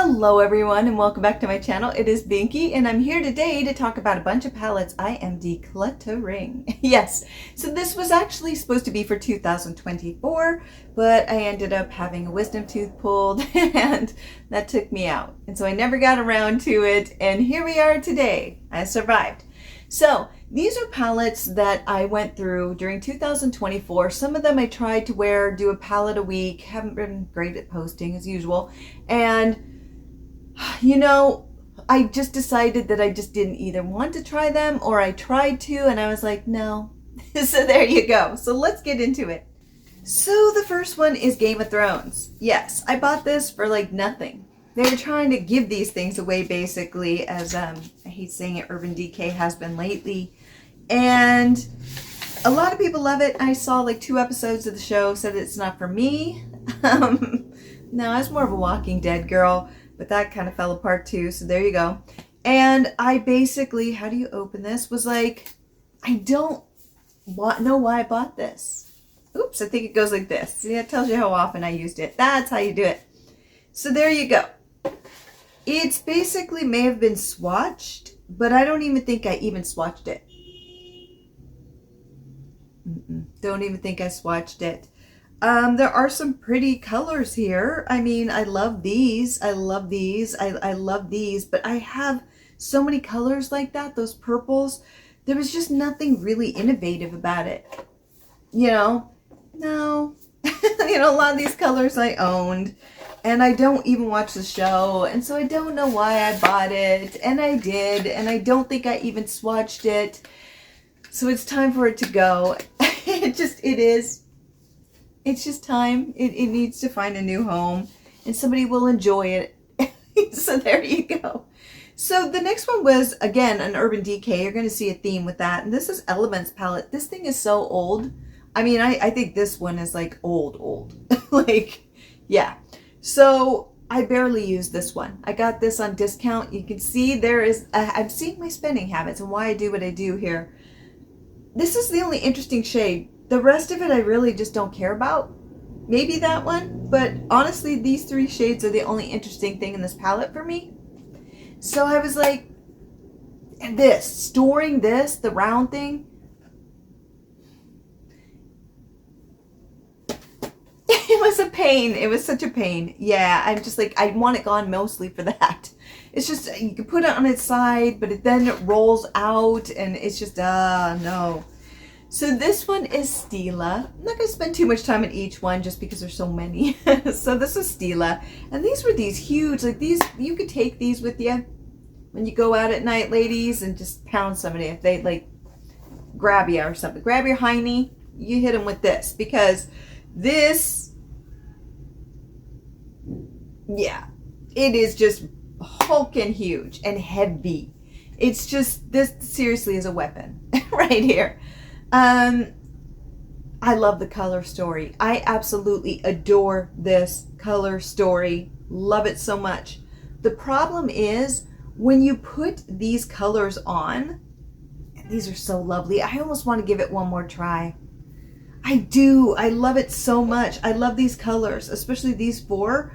Hello everyone and welcome back to my channel. It is Binky and I'm here today to talk about a bunch of palettes I am decluttering. Yes, so this was actually supposed to be for 2024, but I ended up having a wisdom tooth pulled and that took me out. And so I never got around to it, and here we are today. I survived. So these are palettes that I went through during 2024. Some of them I tried to wear, do a palette a week. Haven't been great at posting as usual. And you know, I just decided that I just didn't either want to try them, or I tried to and I was like, no. So there you go. So let's get into it. So the first one is Game of Thrones. Yes, I bought this for like nothing. They were trying to give these things away basically, as I hate saying it, Urban Decay has been lately. And a lot of people love it. I saw like 2 episodes of the show, said it's not for me. No, I was more of a Walking Dead girl, but that kind of fell apart too, so there you go. And I basically, how do you open this, was like, I don't know why I bought this. Oops, I think it goes like this. See, it tells you how often I used it. That's how you do it. So there you go. It's basically may have been swatched, but I don't even think I even swatched it. Don't even think I swatched it. There are some pretty colors here. I mean, I love these. I love these. I love these, but I have so many colors like that, those purples. There was just nothing really innovative about it. You know, no. You know, a lot of these colors I owned, and I don't even watch the show, and so I don't know why I bought it, and I did, and I don't think I even swatched it. So it's time for it to go. It is. It's just time. It needs to find a new home, and somebody will enjoy it. So there you go. So the next one was, again, an Urban Decay. You're going to see a theme with that. And this is Elements palette. This thing is so old. I mean, I think this one is like old. Like, yeah. So I barely use this one. I got this on discount. You can see there is, I'm seeing my spending habits and why I do what I do here. This is the only interesting shade. The rest of it I really just don't care about. Maybe that one, but honestly these 3 shades are the only interesting thing in this palette for me. So I was like, storing this, the round thing, it was a pain. It was such a pain. Yeah, I'm just like, I want it gone mostly for that. It's just, you can put it on its side, but then it rolls out and it's just, no. So this one is Stila. I'm not going to spend too much time on each one just because there's so many. So this is Stila. And these were these huge, like these, you could take these with you when you go out at night, ladies, and just pound somebody. If they like grab you or something. Grab your hiney, you hit them with this. Because this, yeah, it is just hulking huge and heavy. It's just, this seriously is a weapon right here. I love the color story. I absolutely adore this color story. Love it so much. The problem is when you put these colors on, and these are so lovely, I almost want to give it one more try. I do. I love it so much. I love these colors, especially these 4.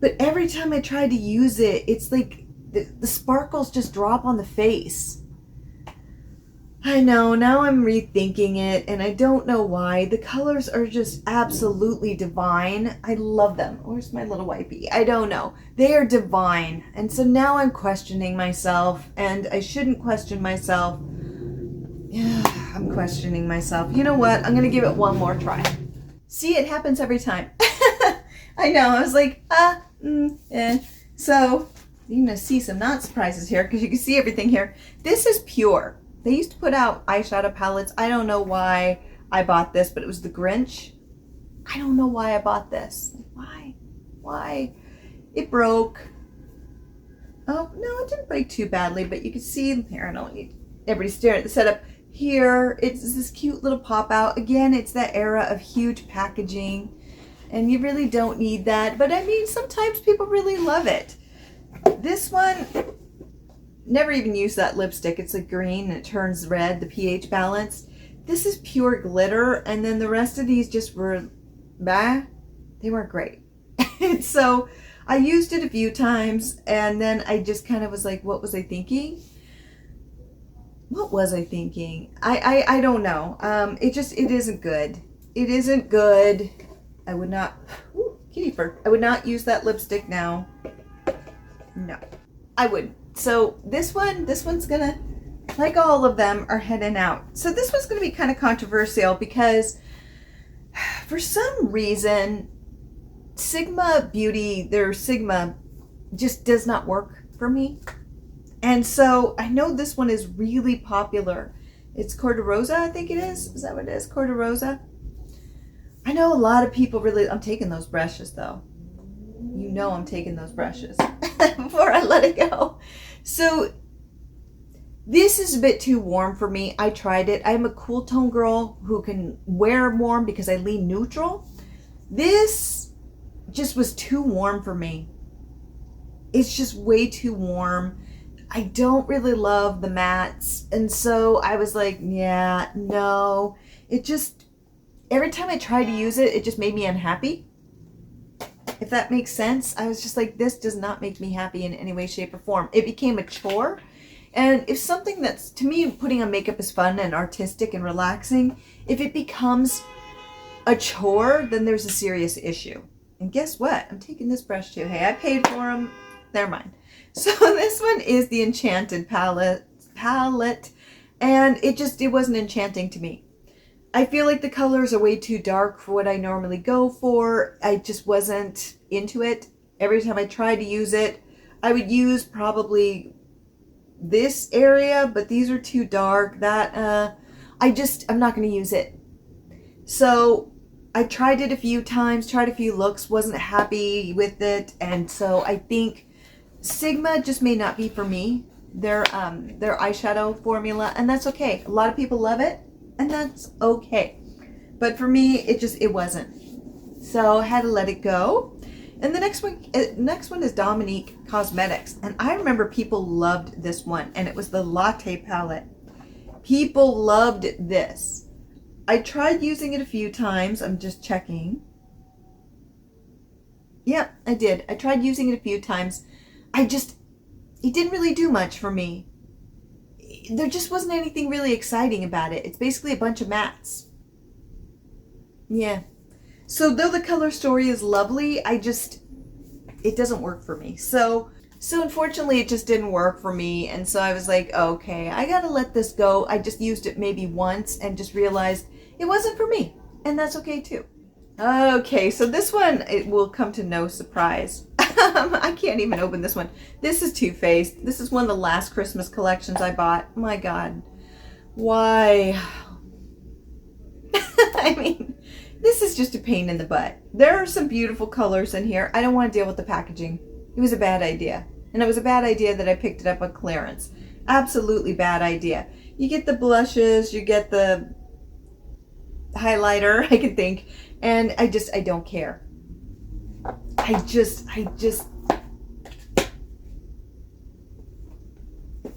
But every time I try to use it, it's like the sparkles just drop on the face. I know, now I'm rethinking it, and I don't know why. The colors are just absolutely divine. I love them. Where's my little wipey? I don't know. They are divine. And so now I'm questioning myself, and I shouldn't question myself. I'm questioning myself. You know what? I'm going to give it one more try. See, it happens every time. I know. I was like, So, you're going to see some not surprises here, because you can see everything here. This is Pure. They used to put out eyeshadow palettes. I don't know why I bought this, but it was the Grinch. I don't know why I bought this. Why? It broke. Oh, no, it didn't break too badly, but you can see, here, I don't need everybody staring at the setup. Here, it's this cute little pop out. Again, it's that era of huge packaging, and you really don't need that. But I mean, sometimes people really love it. This one, never even used that lipstick. It's like green and it turns red, the pH balance. This is Pure Glitter, and then the rest of these just were, bah, they weren't great. So I used it a few times and then I just kind of was like, what was I thinking? What was I thinking? I don't know. It isn't good. It isn't good. I would not, ooh, kitty fur. I would not use that lipstick now. No, I wouldn't. So this one's gonna, like all of them, are heading out. So this one's gonna be kind of controversial because for some reason, Sigma Beauty, their Sigma just does not work for me. And so I know this one is really popular. It's Corda Rosa, I think it is. Is that what it is? Corda Rosa? I know a lot of people really, I'm taking those brushes though. You know I'm taking those brushes before I let it go. So this is a bit too warm for me. I tried it. I'm a cool tone girl who can wear warm because I lean neutral. This just was too warm for me. It's just way too warm. I don't really love the mattes. And so I was like, yeah, no. It just, every time I tried to use it, it just made me unhappy. If that makes sense. I was just like, this does not make me happy in any way, shape, or form. It became a chore. And if something that's, to me, putting on makeup is fun and artistic and relaxing, if it becomes a chore, then there's a serious issue. And guess what? I'm taking this brush too. Hey, I paid for them. Never mind. So this one is the Enchanted palette. And it wasn't enchanting to me. I feel like the colors are way too dark for what I normally go for. I just wasn't into it. Every time I tried to use it, I would use probably this area, but these are too dark. That I'm not going to use it. So I tried it a few times, tried a few looks, wasn't happy with it, and so I think Sigma just may not be for me. Their eyeshadow formula, and that's okay. A lot of people love it, and that's okay. But for me, it wasn't. So I had to let it go. And the next one is Dominique Cosmetics. And I remember people loved this one, and it was the Latte palette. People loved this. I tried using it a few times. I'm just checking. Yep, I did. I tried using it a few times. It didn't really do much for me. There just wasn't anything really exciting about it. It's basically a bunch of mattes. Yeah. So though the color story is lovely, it doesn't work for me. So unfortunately it just didn't work for me. And so I was like, okay, I gotta let this go. I just used it maybe once and just realized it wasn't for me. And that's okay too. Okay, so this one, it will come to no surprise. I can't even open this one. This is Too Faced. This is one of the last Christmas collections I bought. My God. Why? I mean, this is just a pain in the butt. There are some beautiful colors in here. I don't want to deal with the packaging. It was a bad idea. And it was a bad idea that I picked it up on clearance. Absolutely bad idea. You get the blushes, you get the highlighter, I can think, and I don't care. I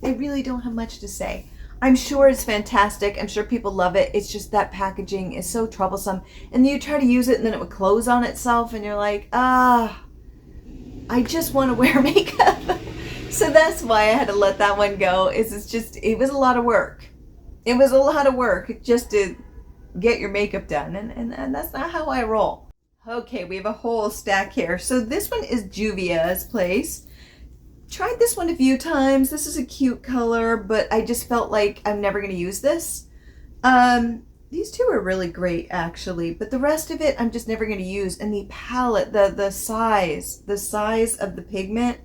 really don't have much to say. I'm sure it's fantastic. I'm sure people love it. It's just that packaging is so troublesome. And you try to use it and then it would close on itself and you're like, I just want to wear makeup. So that's why I had to let that one go. It was a lot of work. It was a lot of work just to get your makeup done. And that's not how I roll. Okay, we have a whole stack here. So this one is Juvia's Place. Tried this one a few times. This is a cute color, but I just felt like I'm never going to use this. These two are really great, actually, but the rest of it I'm just never going to use. And the palette, the size of the pigment,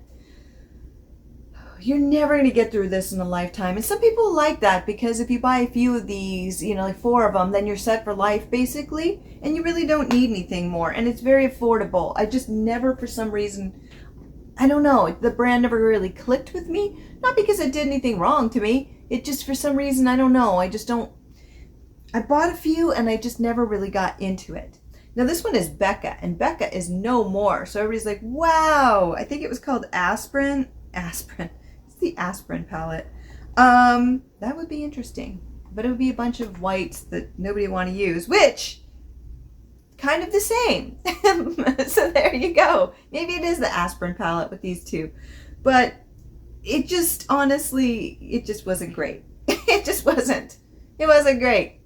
you're never going to get through this in a lifetime. And some people like that because if you buy a few of these, like 4 of them, then you're set for life, basically, and you really don't need anything more. And it's very affordable. I just never, for some reason, I don't know, the brand never really clicked with me. Not because it did anything wrong to me. It just, for some reason, I don't know. I bought a few and I just never really got into it. Now this one is Becca, and Becca is no more. So everybody's like, wow. I think it was called Aspirin. It's the Aspirin palette. That would be interesting. But it would be a bunch of whites that nobody would want to use, which kind of the same. So there you go. Maybe it is the aspirin palette with these two. But it just, honestly, it just wasn't great. It just wasn't. It wasn't great.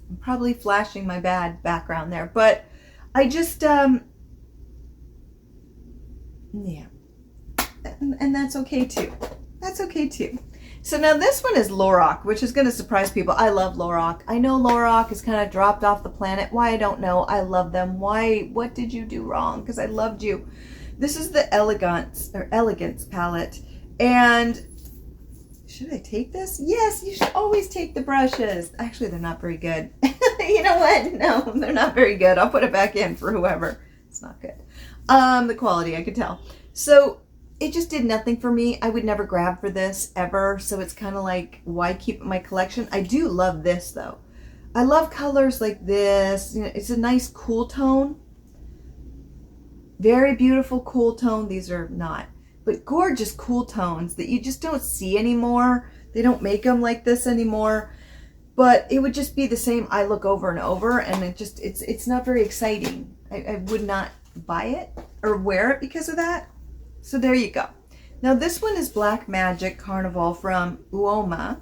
I'm probably flashing my bad background there. But I just, yeah. And that's okay too. That's okay too. So now this one is Lorac, which is going to surprise people. I love Lorac. I know Lorac has kind of dropped off the planet. Why, I don't know. I love them. Why? What did you do wrong? Because I loved you. This is the Elegance palette. And should I take this? Yes, you should always take the brushes. Actually, they're not very good. You know what? No, they're not very good. I'll put it back in for whoever. It's not good. The quality, I could tell. So it just did nothing for me. I would never grab for this ever. So it's kind of like, why keep it in my collection? I do love this though. I love colors like this. You know, it's a nice cool tone. Very beautiful cool tone. These are not, but gorgeous cool tones that you just don't see anymore. They don't make them like this anymore. But it would just be the same eye look over and over, and it's not very exciting. I would not buy it or wear it because of that. So there you go. Now this one is Black Magic Carnival from Uoma.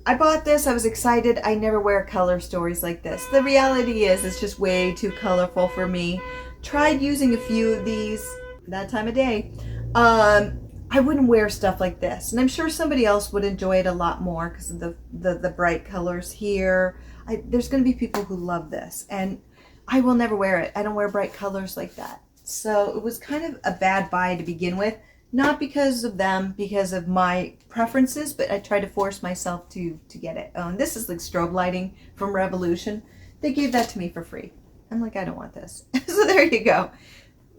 I bought this. I was excited. I never wear color stories like this. The reality is it's just way too colorful for me. Tried using a few of these that time of day. I wouldn't wear stuff like this. And I'm sure somebody else would enjoy it a lot more because of the bright colors here. There's going to be people who love this. And I will never wear it. I don't wear bright colors like that. So it was kind of a bad buy to begin with. Not because of them, because of my preferences, but I tried to force myself to get it. Oh, and this is like strobe lighting from Revolution. They gave that to me for free. I'm like, I don't want this. So there you go.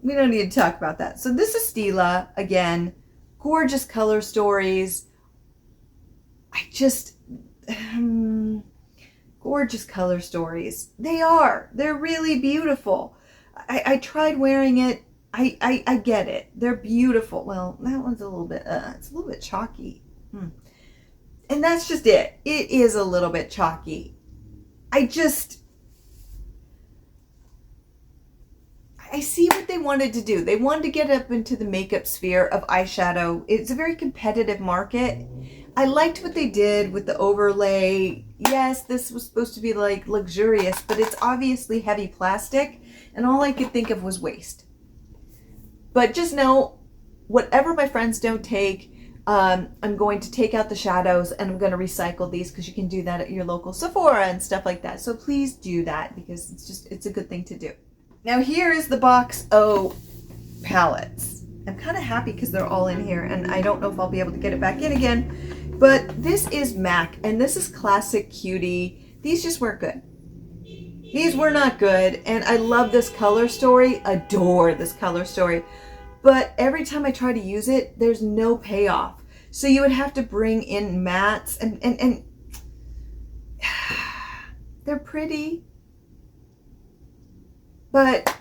We don't need to talk about that. So this is Stila. Again, gorgeous color stories. I just... gorgeous color stories. They are. They're really beautiful. I tried wearing it. I get it. They're beautiful. Well, that one's a little bit, it's a little bit chalky. And that's just it. It is a little bit chalky. I see what they wanted to do. They wanted to get up into the makeup sphere of eyeshadow. It's a very competitive market. I liked what they did with the overlay. Yes, this was supposed to be like luxurious, but it's obviously heavy plastic. And all I could think of was waste. But just know, whatever my friends don't take, I'm going to take out the shadows and I'm going to recycle these because you can do that at your local Sephora and stuff like that. So please do that because it's a good thing to do. Now here is the Box O palettes. I'm kind of happy because they're all in here and I don't know if I'll be able to get it back in again. But this is MAC and this is Classic Cutie. These just weren't good. These were not good, and I love this color story, adore this color story, but every time I try to use it, there's no payoff. So you would have to bring in mattes, and they're pretty, but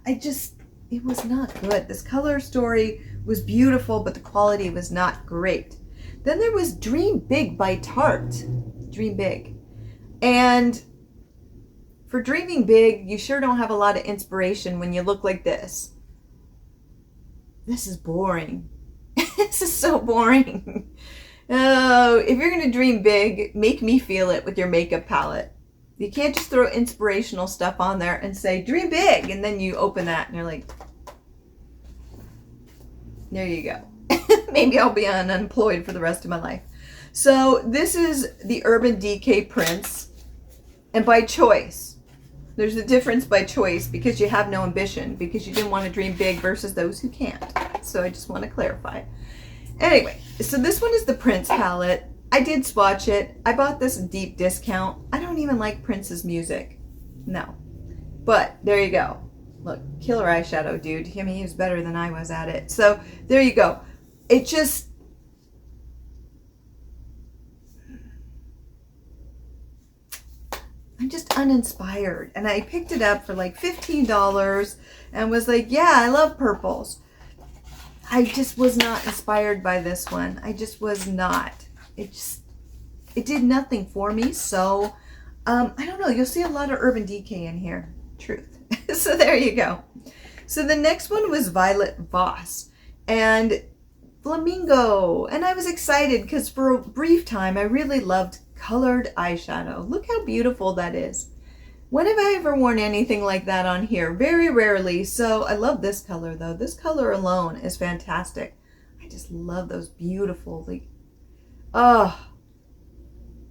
it was not good. This color story was beautiful, but the quality was not great. Then there was Dream Big by Tarte, Dream Big, and for dreaming big, you sure don't have a lot of inspiration when you look like this. This is boring. This is so boring. Oh, if you're going to dream big, make me feel it with your makeup palette. You can't just throw inspirational stuff on there and say, dream big, and then you open that and you're like, there you go. Maybe I'll be unemployed for the rest of my life. So this is the Urban Decay Prince, and by choice. There's a difference by choice because you have no ambition, because you didn't want to dream big versus those who can't. So I just want to clarify. Anyway, so this one is the Prince palette. I did swatch it. I bought this deep discount. I don't even like Prince's music. No. But there you go. Look, killer eyeshadow, dude. I mean, he was better than I was at it. So there you go. It just... I'm just uninspired. And I picked it up for like $15 and was like, yeah, I love purples. I just was not inspired by this one. I just was not. It did nothing for me. So I don't know, you'll see a lot of Urban Decay in here. Truth. So there you go. So the next one was Violet Voss and Flamingo. And I was excited because for a brief time I really loved colored eyeshadow. Look how beautiful that is. When have I ever worn anything like that on here? Very rarely. So I love this color though. This color alone is fantastic. I just love those beautiful, like, oh,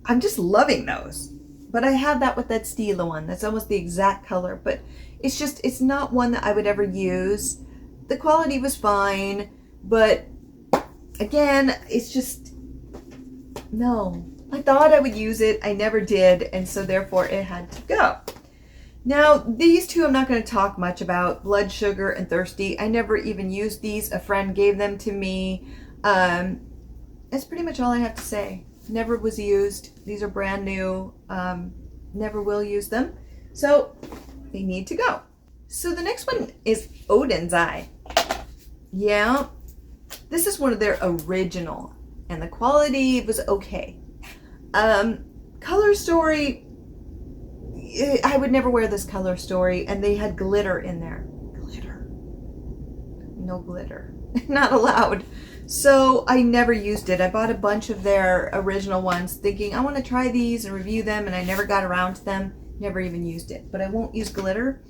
I'm just loving those. But I have that with that Stila one. That's almost the exact color, but it's just, it's not one that I would ever use. The quality was fine, but again, it's just, no. I thought I would use it. I never did, and so therefore it had to go. Now, these two I'm not going to talk much about, Blood Sugar and Thirsty. I never even used these. A friend gave them to me. That's pretty much all I have to say. Never was used. These are brand new. Never will use them. So they need to go. So the next one is Odin's Eye. Yeah, this is one of their original, and the quality was okay. Color Story, I would never wear this Color Story, and they had glitter in there. Glitter. No glitter. Not allowed. So I never used it. I bought a bunch of their original ones thinking I want to try these and review them, and I never got around to them. Never even used it. But I won't use glitter.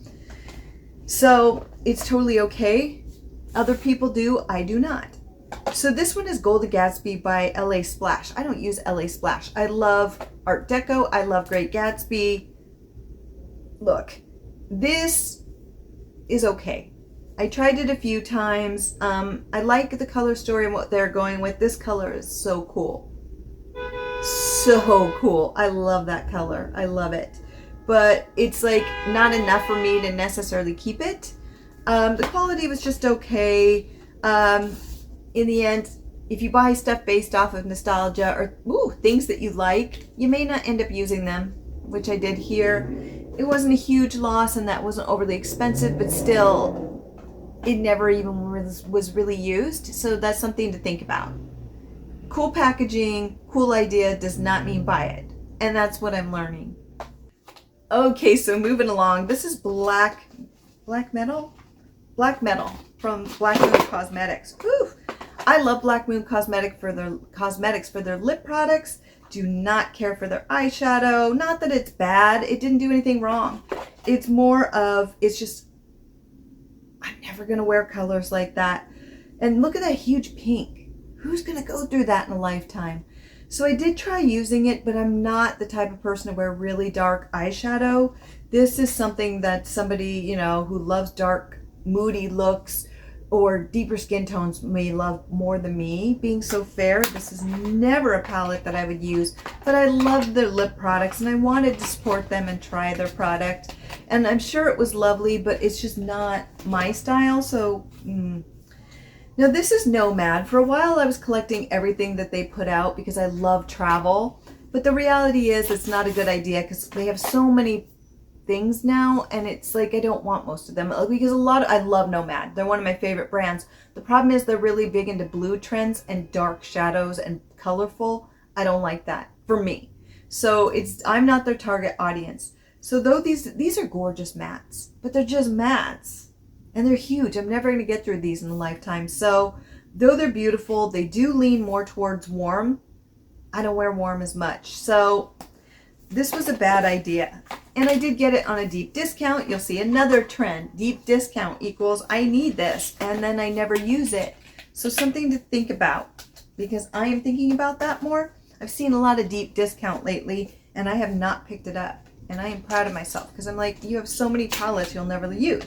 So it's totally okay. Other people do. I do not. So this one is Golden Gatsby by LA Splash. I don't use LA Splash. I love Art Deco. I love Great Gatsby. Look, this is okay. I tried it a few times. I like the Color Story and what they're going with. This color is so cool. So cool. I love that color. I love it. But it's like not enough for me to necessarily keep it. The quality was just okay. In the end, if you buy stuff based off of nostalgia or things that you like, you may not end up using them, which I did here. It wasn't a huge loss and that wasn't overly expensive, but still, it never even was really used. So that's something to think about. Cool packaging, cool idea does not mean buy it. And that's what I'm learning. Okay, so moving along. This is Black Metal from Black Moon Cosmetics. Whew. I love Black Moon Cosmetics for their lip products. Do not care for their eyeshadow. Not that it's bad. It didn't do anything wrong. It's more of, it's just, I'm never going to wear colors like that. And look at that huge pink. Who's going to go through that in a lifetime? So I did try using it, but I'm not the type of person to wear really dark eyeshadow. This is something that somebody, you know, who loves dark, moody looks or deeper skin tones may love more than me. Being so fair, this is never a palette that I would use, but I love their lip products and I wanted to support them and try their product. And I'm sure it was lovely, but it's just not my style. So Now this is Nomad. For a while I was collecting everything that they put out because I love travel, but the reality is it's not a good idea because they have so many things now, and it's like I don't want most of them because I love Nomad. They're one of my favorite brands. The problem is they're really big into blue trends and dark shadows and colorful. I don't like that for me. So I'm not their target audience. So though these are gorgeous mattes, but they're just mattes and they're huge. I'm never going to get through these in a lifetime. So though they're beautiful, they do lean more towards warm. I don't wear warm as much. So this was a bad idea. And I did get it on a deep discount. You'll see another trend. Deep discount equals I need this, and then I never use it. So something to think about, because I am thinking about that more. I've seen a lot of deep discount lately, and I have not picked it up. And I am proud of myself, because I'm like, you have so many palettes you'll never use.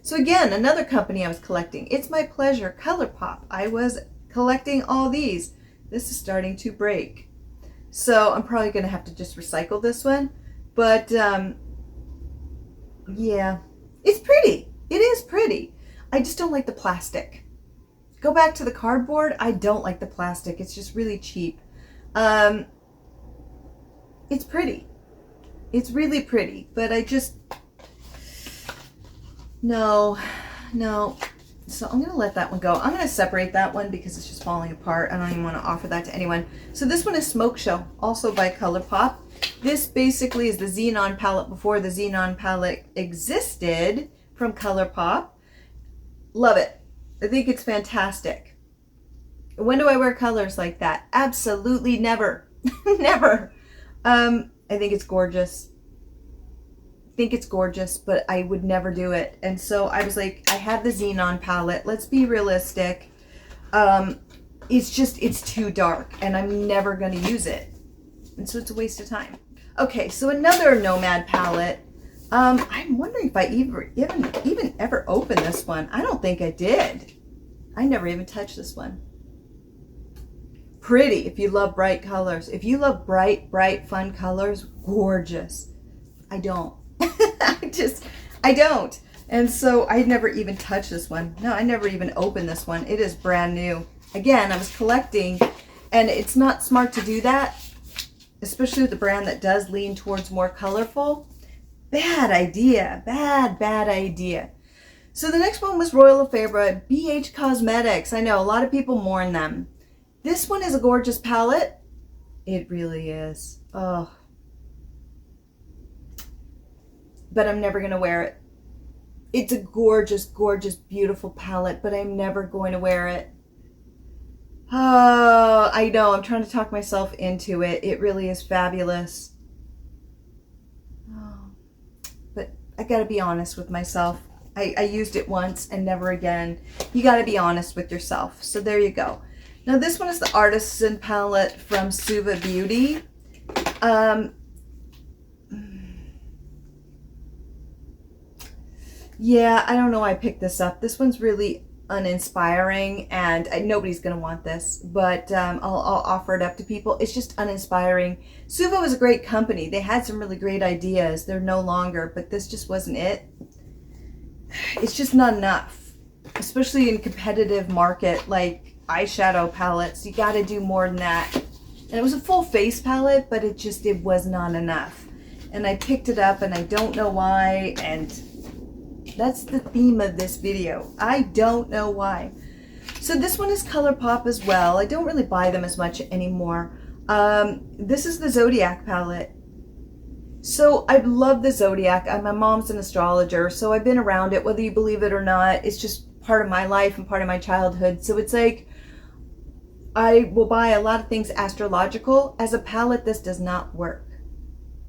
So again, another company I was collecting. It's My Pleasure ColourPop. I was collecting all these. This is starting to break. So I'm probably going to have to just recycle this one. But, yeah, it's pretty. It is pretty. I just don't like the plastic. Go back to the cardboard. I don't like the plastic. It's just really cheap. It's pretty. It's really pretty. But I just, no. So I'm going to let that one go. I'm going to separate that one because it's just falling apart. I don't even want to offer that to anyone. So this one is Smoke Show, also by ColourPop. This basically is the Xenon palette before the Xenon palette existed from ColourPop. Love it. I think it's fantastic. When do I wear colors like that? Absolutely never. Never. I think it's gorgeous. But I would never do it. And so I was like, I have the Xenon palette. Let's be realistic. It's too dark and I'm never going to use it. And so it's a waste of time. Okay, so another Nomad palette. I'm wondering if I even ever opened this one. I don't think I did. I never even touched this one. Pretty if you love bright colors. If you love bright, fun colors, gorgeous. I don't. I don't. And so I never even touched this one. No, I never even opened this one. It is brand new. Again, I was collecting, and it's not smart to do that, especially with a brand that does lean towards more colorful. Bad idea. Bad idea. So the next one was Royal Affair by BH Cosmetics. I know a lot of people mourn them. This one is a gorgeous palette. It really is. Oh. But I'm never going to wear it. It's a gorgeous, beautiful palette, but I'm never going to wear it. Oh, I know. I'm trying to talk myself into it. It really is fabulous. Oh. But I got to be honest with myself. I used it once and never again. You got to be honest with yourself. So there you go. Now this one is the Artisan palette from Suva Beauty. Yeah, I don't know why I picked this up. This one's really uninspiring, and nobody's going to want this, but I'll offer it up to people. It's just uninspiring. Suva was a great company. They had some really great ideas. They're no longer, but this just wasn't it. It's just not enough, especially in competitive market like eyeshadow palettes. You got to do more than that. And it was a full face palette, but it was not enough. And I picked it up, and I don't know why, and that's the theme of this video. I don't know why. So this one is ColourPop as well. I don't really buy them as much anymore. This is the Zodiac palette. So I love the Zodiac. My mom's an astrologer, so I've been around it, whether you believe it or not. It's just part of my life and part of my childhood. So it's like, I will buy a lot of things astrological. As a palette, this does not work.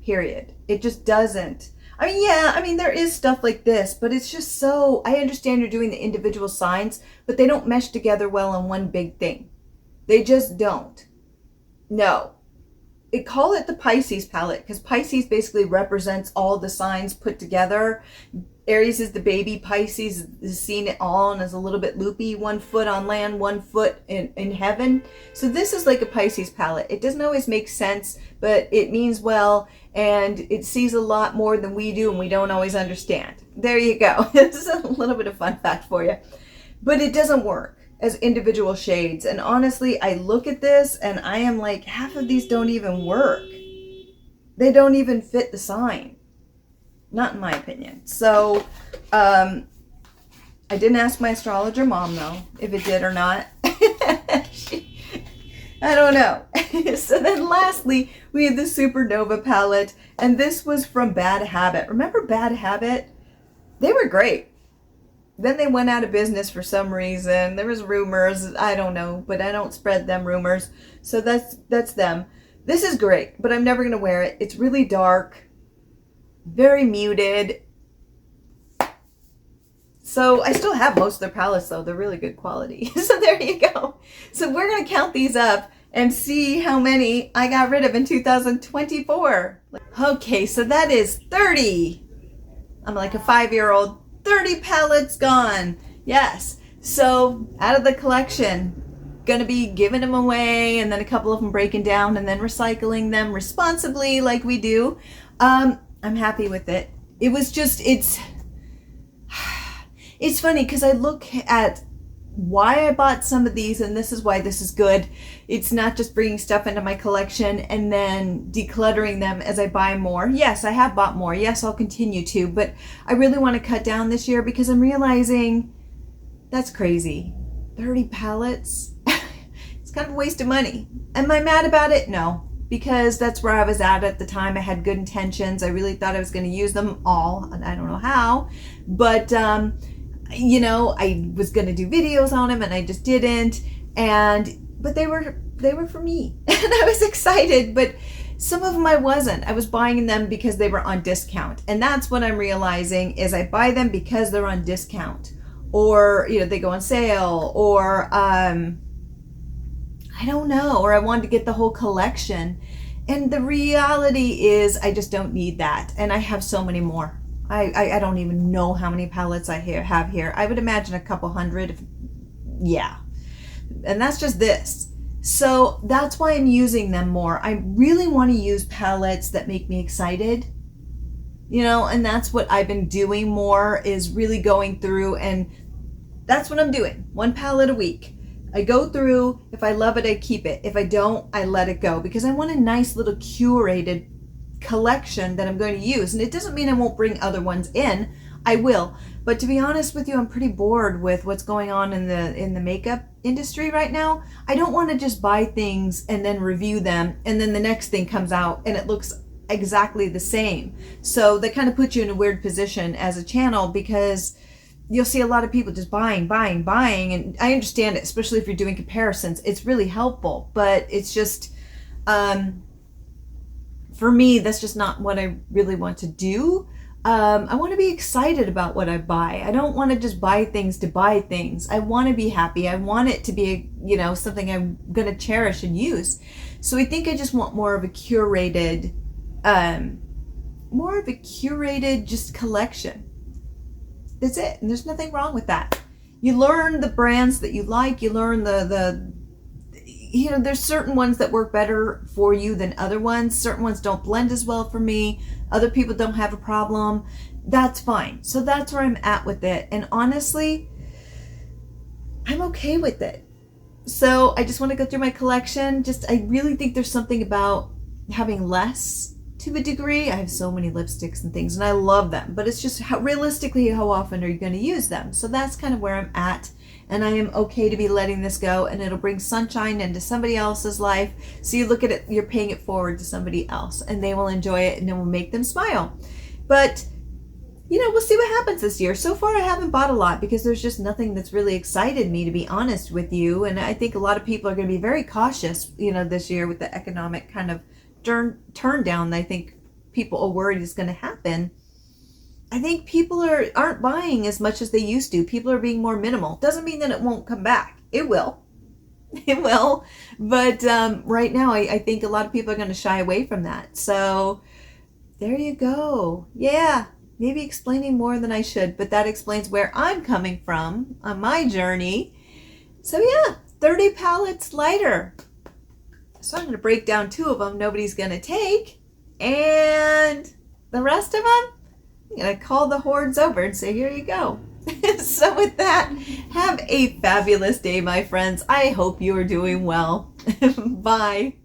Period. It just doesn't. I mean, there is stuff like this, but it's just so, I understand you're doing the individual signs, but they don't mesh together well in one big thing. They just don't. No. Call it the Pisces palette, because Pisces basically represents all the signs put together. Aries is the baby. Pisces is seen it all and is a little bit loopy. 1 foot on land, 1 foot in heaven. So this is like a Pisces palette. It doesn't always make sense, but it means well, and it sees a lot more than we do, and we don't always understand. There you go. This is a little bit of fun fact for you. But it doesn't work as individual shades. And honestly, I look at this and I am like, half of these don't even work. They don't even fit the sign. Not in my opinion. So, I didn't ask my astrologer mom though, if it did or not. I don't know. So then lastly, we had the Supernova palette, and this was from Bad Habit. Remember Bad Habit? They were great. Then they went out of business for some reason. There was rumors. I don't know, but I don't spread them rumors. So that's them. This is great, but I'm never going to wear it. It's really dark. Very muted. So I still have most of their palettes though. They're really good quality. So there you go. So we're going to count these up and see how many I got rid of in 2024. Okay, so that is 30. I'm like a 5-year-old. 30 palettes gone. Yes. So out of the collection, gonna be giving them away, and then a couple of them breaking down, and then recycling them responsibly like we do. I'm happy with it. It was just, it's funny because I look at why I bought some of these, and this is why this is good. It's not just bringing stuff into my collection and then decluttering them as I buy more. Yes, I have bought more. Yes, I'll continue to, but I really want to cut down this year because I'm realizing that's crazy. 30 palettes. It's kind of a waste of money. Am I mad about it? No, because that's where I was at the time. I had good intentions. I really thought I was going to use them all, and I don't know how, but you know, I was going to do videos on them and I just didn't. But they were for me and I was excited, but some of them I wasn't. I was buying them because they were on discount. And that's what I'm realizing is I buy them because they're on discount, or, you know, they go on sale, or, I don't know, or I wanted to get the whole collection. And the reality is I just don't need that. And I have so many more. I don't even know how many palettes I have here. I would imagine a couple hundred. Yeah. And that's just this. So that's why I'm using them more. I really want to use palettes that make me excited, you know, and that's what I've been doing more, is really going through, and that's what I'm doing. One palette a week. I go through. If I love it, I keep it. If I don't, I let it go, because I want a nice little curated collection that I'm going to use. And it doesn't mean I won't bring other ones in. I will. But to be honest with you, I'm pretty bored with what's going on in the makeup industry right now. I don't want to just buy things and then review them, and then the next thing comes out and it looks exactly the same. So that kind of puts you in a weird position as a channel, because you'll see a lot of people just buying. And I understand it, especially if you're doing comparisons. It's really helpful, but it's just, for me, that's just not what I really want to do. I want to be excited about what I buy. I don't want to just buy things to buy things. I want to be happy. I want it to be, you know, something I'm going to cherish and use. So I think I just want more of a curated just collection. That's it. And there's nothing wrong with that. You learn the brands that you like. You learn you know, there's certain ones that work better for you than other ones. Certain ones don't blend as well for me. Other people don't have a problem. That's fine. So that's where I'm at with it. And honestly, I'm okay with it. So I just want to go through my collection. I really think there's something about having less to a degree. I have so many lipsticks and things and I love them, but it's just realistically, how often are you going to use them? So that's kind of where I'm at. And I am okay to be letting this go, and it'll bring sunshine into somebody else's life. So you look at it, you're paying it forward to somebody else, and they will enjoy it, and it will make them smile. But, you know, we'll see what happens this year. So far, I haven't bought a lot because there's just nothing that's really excited me, to be honest with you. And I think a lot of people are going to be very cautious, you know, this year with the economic kind of turn down. I think people are worried is going to happen. I think people aren't buying as much as they used to. People are being more minimal. Doesn't mean that it won't come back. It will. It will. But right now, I think a lot of people are going to shy away from that. So there you go. Yeah, maybe explaining more than I should, but that explains where I'm coming from on my journey. So yeah, 30 palettes lighter. So I'm going to break down 2 of them nobody's going to take. And the rest of them, I'm going to call the hordes over and say, here you go. So with that, have a fabulous day, my friends. I hope you are doing well. Bye.